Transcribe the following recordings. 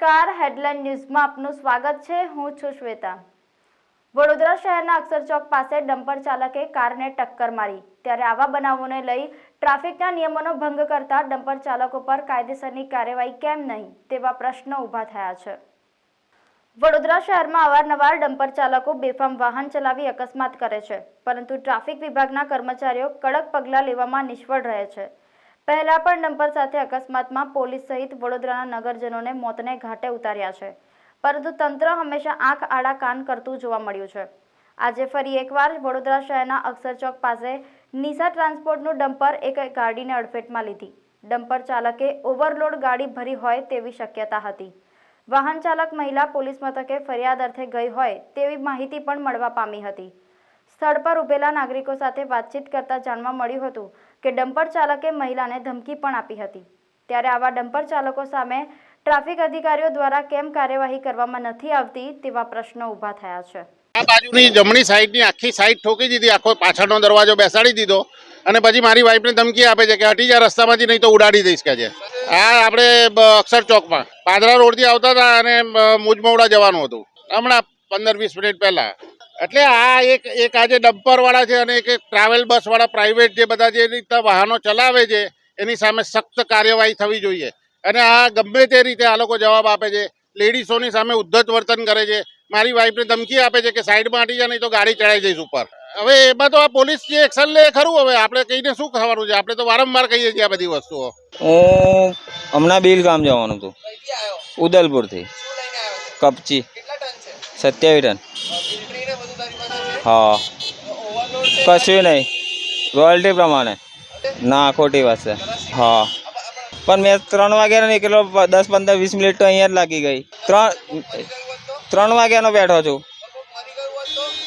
નમસ્કાર, હેડલાઇન ન્યૂઝમાં આપનું સ્વાગત છે। હું છું શ્વેતા। વડોદરા શહેરના અક્ષર ચોક પાસે ડમ્પર ચાલકે કારને ટક્કર મારી, ત્યારે આવા બનાવોને લઈ ટ્રાફિકના નિયમોનો ભંગ કરતા ડમ્પર ચાલકો પર કાયદેસરની કાર્યવાહી કેમ નહીં તેવા પ્રશ્નો ઊભા થયા છે। વડોદરા શહેરમાં અવારનવાર ડમ્પર ચાલકો બેફામ વાહન ચલાવી અકસ્માત કરે છે, પરંતુ ટ્રાફિક વિભાગના કર્મચારીઓ કડક પગલાં લેવામાં નિષ્ફળ રહે છે। પહેલા પણ ડમ્પર સાથે અકસ્માતમાં પોલીસ સહિત વડોદરાના નગરજનોને મોતને ઘાટે ઉતાર્યા છે, પરંતુ તંત્ર હંમેશા આંખ આડા કાન કરતું જોવા મળ્યું છે। આજે ફરી એકવાર વડોદરા શહેરના અક્ષર ચોક પાસે નિશા ટ્રાન્સપોર્ટનું ડમ્પર એક ગાડીને અડફેટમાં લીધી। ડમ્પર ચાલકે ઓવરલોડ ગાડી ભરી હોય તેવી શક્યતા હતી। વાહન ચાલક મહિલા પોલીસ મથકે ફરિયાદ અર્થે ગઈ હોય તેવી માહિતી પણ મળવા પામી હતી। સ્થળ પર ઉભેલા નાગરિકો સાથે વાતચીત કરતા જાણવા મળ્યું હતું કે ડમ્પર ચાલકે મહિલાને ધમકી પણ આપી હતી। ત્યારે આવા ડમ્પર ચાલકો સામે ટ્રાફિક અધિકારીઓ દ્વારા કેમ કાર્યવાહી કરવામાં નથી આવતી તેવા પ્રશ્નો ઊભા થયા છે। આ બાજુની જમણી સાઈડની આખી સાઈડ ઠોકી દીધી, આખો પાછળનો દરવાજો બેસાડી દીધો અને પછી મારી વાઈફને ધમકી આપે છે કે હટી જા રસ્તામાંથી, નહીં તો ઉડાડી દઈશ કે છે। આ આપણે અક્ષર ચોકમાં પાદરા રોડથી આવતા હતા અને મુજમોડા જવાનું હતું હમણાં 15-20 મિનિટ પહેલા। એટલે આ એક આજે ડમ્પર વાળા છે અને એક ટ્રાવેલ બસ વાળા પ્રાઇવેટ જે બધા જે રીતે વાહનો ચલાવે છે એની સામે સખ્ત કાર્યવાહી થવી જોઈએ। અને આ ગમે તે રીતે આ લોકો જવાબ આપે છે, લેડીઝોની સામે ઉદ્ધત વર્તન કરે છે। મારી વાઈફને ધમકી આપે છે કે સાઈડમાં હટી જા નહીં તો ગાડી ચડાવી જઈશ ઉપર। હવે એમાં તો આ પોલીસ જે એક્શન લે ખરું, હવે આપણે કહીને શું થવાનું છે? આપણે તો વારંવાર કહીએ છીએ આ બધી વસ્તુઓ। હું હમણાં બિલ ગામ જવાનું હતું, ઉદલપુરથી કપચી 27 ટન। હા, કશું નહીં, રોયલ્ટી પ્રમાણે ના, ખોટી વાત છે। હા, પણ મેં 3 વાગ્યાનો નીકળ્યો, 10-15-20 મિનિટ તો અહીંયા જ લાગી ગઈ। 3 વાગ્યાનો બેઠો છું।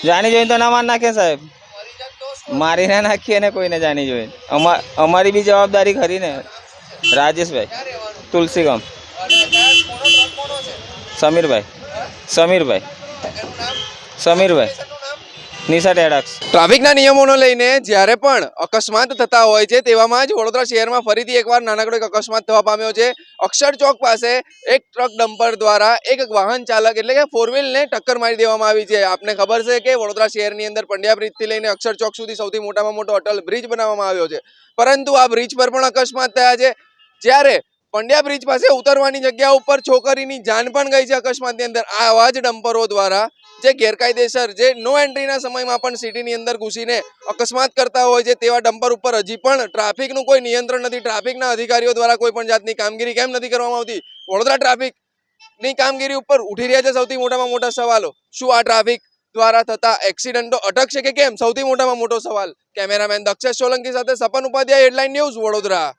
જાણી જોઈને તો ના માર નાખે સાહેબ, મારી ના નાખીએ ને કોઈને જાણી જોઈને। અમારી બી જવાબદારી ખરી ને। રાજેશભાઈ, તુલસીગામ। સમીરભાઈ નિશા ટેડક્સ। ટ્રાફિકના નિયમોને લઈને જ્યારે પણ અકસ્માત થતા હોય છે તેવામાં જ વડોદરા શહેરમાં ફરીથી એકવાર નાનકડો એક અકસ્માત થવા પામ્યો છે। અક્ષર ચોક પાસે એક ટ્રક ડમ્પર દ્વારા એક વાહન ચાલક એટલે કે 4 વ્હીલને ટક્કર મારી દેવામાં આવી છે। આપને ખબર છે કે વડોદરા શહેરની અંદર પંડ્યા બ્રિજથી લઈને અક્ષર ચોક સુધી સૌથી મોટામાં મોટો અટલ બ્રિજ બનાવવામાં આવ્યો છે, પરંતુ આ બ્રિજ પર પણ અકસ્માત થયા છે। જ્યારે પંડ્યા બ્રિજ પાસે ઉતરવાની જગ્યા ઉપર છોકરીની જાન પણ ગઈ છે અકસ્માતની અંદર। આવા જ ડમ્પરો દ્વારા જે ગેરકાયદેસર જે નો એન્ટ્રીના સમયમાં પણ સિટીની અંદર ઘૂસીને અકસ્માત કરતા હોય છે તેવા ડમ્પર ઉપર હજી પણ ટ્રાફિકનું કોઈ નિયંત્રણ નથી। ટ્રાફિકના અધિકારીઓ દ્વારા કોઈ પણ જાતની કામગીરી કેમ નથી કરવામાં આવતી? વડોદરા ટ્રાફિકની કામગીરી ઉપર ઉઠી રહ્યા છે સૌથી મોટામાં મોટા સવાલો। શું આ ટ્રાફિક દ્વારા થતા એક્સિડન્ટો અટકશે કે કેમ? સૌથી મોટામાં મોટો સવાલ। કેમેરામેન દક્ષેશ સોલંકી સાથે સપન ઉપાધ્યાય, હેડલાઇન ન્યૂઝ, વડોદરા।